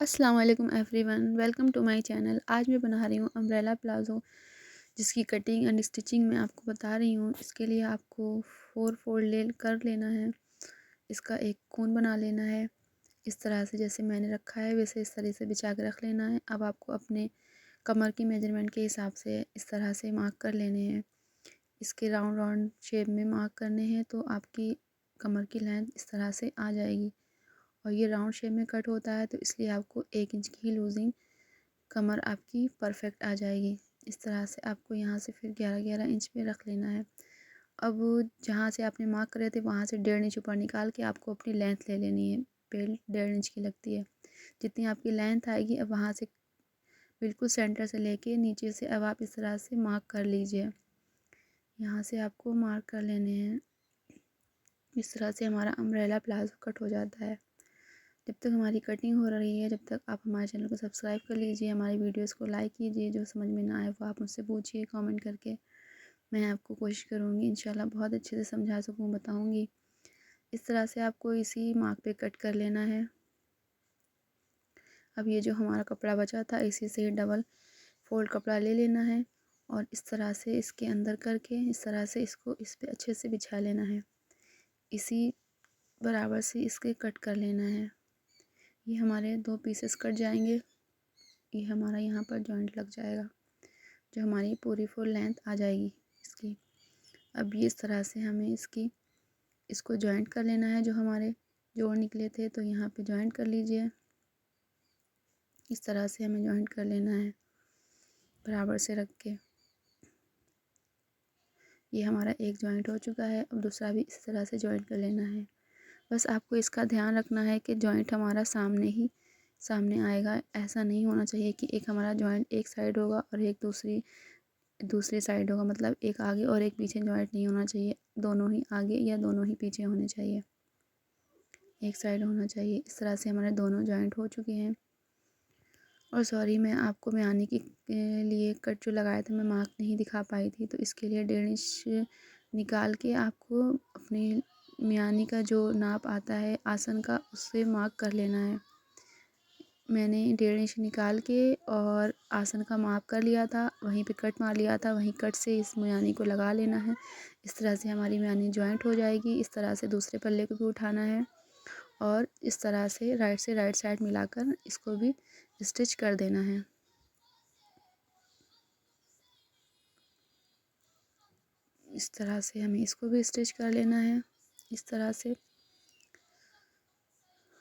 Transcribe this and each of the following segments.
अस्सलाम वालेकुम everyone, welcome to my channel. आज मैं बना रही हूँ अम्ब्रेला प्लाज़ो, जिसकी कटिंग एंड स्टिचिंग मैं आपको बता रही हूँ। इसके लिए आपको 4 फोल्ड ले कर लेना है। इसका एक कोन बना लेना है। इस तरह से जैसे मैंने रखा है वैसे इस तरह से बिछा के रख लेना है। अब आपको अपने कमर की मेजरमेंट के हिसाब से इस तरह से मार्क कर लेने हैं। इसके राउंड राउंड शेप में मार्क करने हैं तो आपकी कमर की लेंथ इस तरह से आ जाएगी। और ये राउंड शेप में कट होता है तो इसलिए आपको 1 इंच की लूजिंग कमर आपकी परफेक्ट आ जाएगी। इस तरह से आपको यहाँ से फिर 11-11 इंच पे रख लेना है। अब जहाँ से आपने मार्क करे थे वहाँ से 1.5 इंच ऊपर निकाल के आपको अपनी लेंथ ले लेनी है। बेल्ट 1.5 इंच की लगती है। जितनी आपकी लेंथ आएगी अब वहाँ से बिल्कुल सेंटर से लेके नीचे से अब आप इस तरह से मार्क कर लीजिए। यहाँ से आपको मार्क कर लेने हैं। इस तरह से हमारा अम्ब्रेला प्लाजो कट हो जाता है। जब तक हमारी कटिंग हो रही है, जब तक आप हमारे चैनल को सब्सक्राइब कर लीजिए, हमारी वीडियोस को लाइक कीजिए। जो समझ में ना आए वो आप मुझसे पूछिए कमेंट करके। मैं आपको कोशिश करूँगी इंशाल्लाह बहुत अच्छे से समझा सकूँ, बताऊँगी। इस तरह से आपको इसी मार्क पे कट कर लेना है। अब ये जो हमारा कपड़ा बचा था इसी से डबल फोल्ड कपड़ा ले लेना है और इस तरह से इसके अंदर करके इस तरह से इसको इस पर अच्छे से बिछा लेना है। इसी बराबर से इसके कट कर लेना है। ये हमारे 2 पीसेस कट जाएंगे। ये हमारा यहाँ पर जॉइंट लग जाएगा, जो हमारी पूरी फुल लेंथ आ जाएगी इसकी। अब ये इस तरह से हमें इसको जॉइंट कर लेना है। जो हमारे जोड़ निकले थे तो यहाँ पे जॉइंट कर लीजिए। इस तरह से हमें जॉइंट कर लेना है बराबर से रख के। ये हमारा एक जॉइंट हो चुका है। अब दूसरा भी इस तरह से जॉइंट कर लेना है। बस आपको इसका ध्यान रखना है कि जॉइंट हमारा सामने आएगा। ऐसा नहीं होना चाहिए कि एक हमारा जॉइंट एक साइड होगा और एक दूसरी साइड होगा, मतलब एक आगे और एक पीछे जॉइंट नहीं होना चाहिए। दोनों ही आगे या दोनों ही पीछे होने चाहिए, एक साइड होना चाहिए। इस तरह से हमारे दोनों जॉइंट हो चुके हैं। और सॉरी, मैं आपको मियानी के लिए कट जो लगाया था मैं मार्क नहीं दिखा पाई थी, तो इसके लिए 1.5 इंच निकाल के आपको अपनी मियानी का जो नाप आता है आसन का उससे मार्क कर लेना है। मैंने 1.5 इंच निकाल के और आसन का माप कर लिया था, वहीं पे कट मार लिया था। वहीं कट से इस मियानी को लगा लेना है। इस तरह से हमारी मियानी जॉइंट हो जाएगी। इस तरह से दूसरे पल्ले को भी उठाना है और इस तरह से राइट साइड मिलाकर इसको भी स्टिच कर देना है। इस तरह से हमें इसको भी स्टिच कर लेना है, इस तरह से।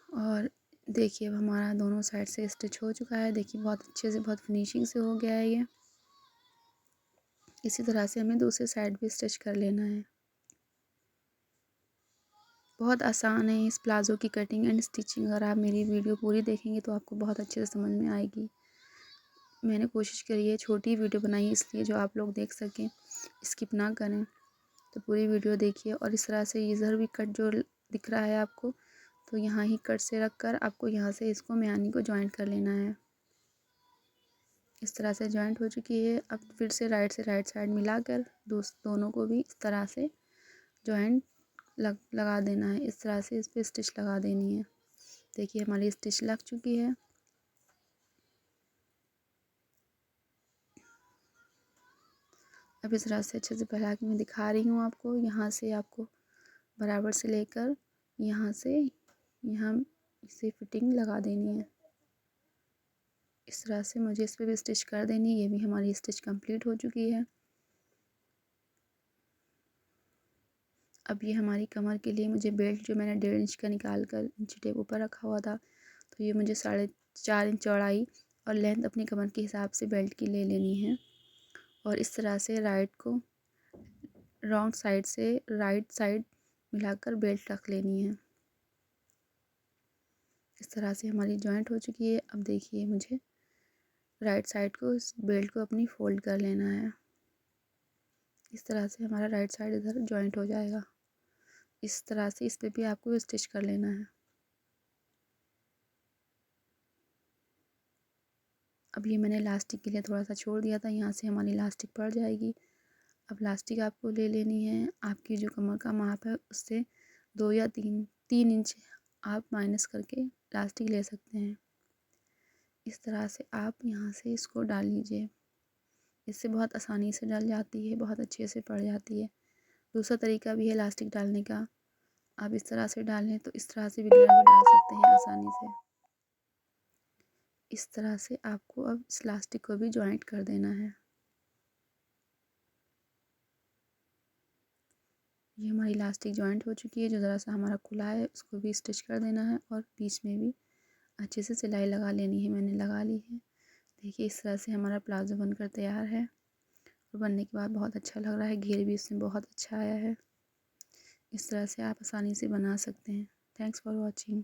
और देखिए अब हमारा दोनों साइड से स्टिच हो चुका है। देखिए बहुत अच्छे से, बहुत फिनिशिंग से हो गया है ये। इसी तरह से हमें दूसरी साइड भी स्टिच कर लेना है। बहुत आसान है इस प्लाज़ो की कटिंग एंड स्टिचिंग। अगर आप मेरी वीडियो पूरी देखेंगे तो आपको बहुत अच्छे से समझ में आएगी। मैंने कोशिश करी है छोटी वीडियो बनाई है इसलिए जो आप लोग देख सकें, स्किप ना करें। तो पूरी वीडियो देखिए। और इस तरह से इधर भी कट जो दिख रहा है आपको, तो यहाँ ही कट से रख कर आपको यहाँ से इसको मियानी को जॉइंट कर लेना है। इस तरह से जॉइंट हो चुकी है। अब फिर से राइट साइड मिलाकर दोनों को भी इस तरह से जॉइंट लगा देना है। इस तरह से इस पर स्टिच लगा देनी है। देखिए हमारी स्टिच लग चुकी है। अब इस तरह से अच्छे से फैला के मैं दिखा रही हूँ आपको। यहाँ से आपको बराबर से लेकर यहाँ से यहाँ इसे फिटिंग लगा देनी है। इस तरह से मुझे इस पर भी स्टिच कर देनी है। ये भी हमारी स्टिच कंप्लीट हो चुकी है। अब ये हमारी कमर के लिए मुझे बेल्ट जो मैंने 1.5 इंच का निकाल कर इंची टेप ऊपर रखा हुआ था, तो ये मुझे 4.5 इंच चौड़ाई और लेंथ अपनी कमर के हिसाब से बेल्ट की ले लेनी है। और इस तरह से राइट को रॉन्ग साइड से राइट साइड मिलाकर बेल्ट रख लेनी है। इस तरह से हमारी जॉइंट हो चुकी है। अब देखिए मुझे राइट साइड को इस बेल्ट को अपनी फोल्ड कर लेना है। इस तरह से हमारा राइट साइड इधर जॉइंट हो जाएगा। इस तरह से इस पर भी आपको स्टिच कर लेना है। अब ये मैंने इलास्टिक के लिए थोड़ा सा छोड़ दिया था, यहाँ से हमारी इलास्टिक पड़ जाएगी। अब इलास्टिक आपको ले लेनी है। आपकी जो कमर का माप है उससे 2 या 3 इंच आप माइनस करके इलास्टिक ले सकते हैं। इस तरह से आप यहाँ से इसको डाल लीजिए। इससे बहुत आसानी से डल जाती है, बहुत अच्छे से पड़ जाती है। दूसरा तरीका भी है इलास्टिक डालने का। आप इस तरह से डालें तो इस तरह से बिगनर भी डाल सकते हैं आसानी से। इस तरह से आपको अब इस इलास्टिक को भी जॉइंट कर देना है। ये हमारी इलास्टिक जॉइंट हो चुकी है। जो ज़रा सा हमारा खुला है उसको भी स्टिच कर देना है और बीच में भी अच्छे से सिलाई लगा लेनी है। मैंने लगा ली है। देखिए इस तरह से हमारा प्लाज़ो बनकर तैयार है और बनने के बाद बहुत अच्छा लग रहा है। घेर भी इसमें बहुत अच्छा आया है। इस तरह से आप आसानी से बना सकते हैं। Thanks for watching.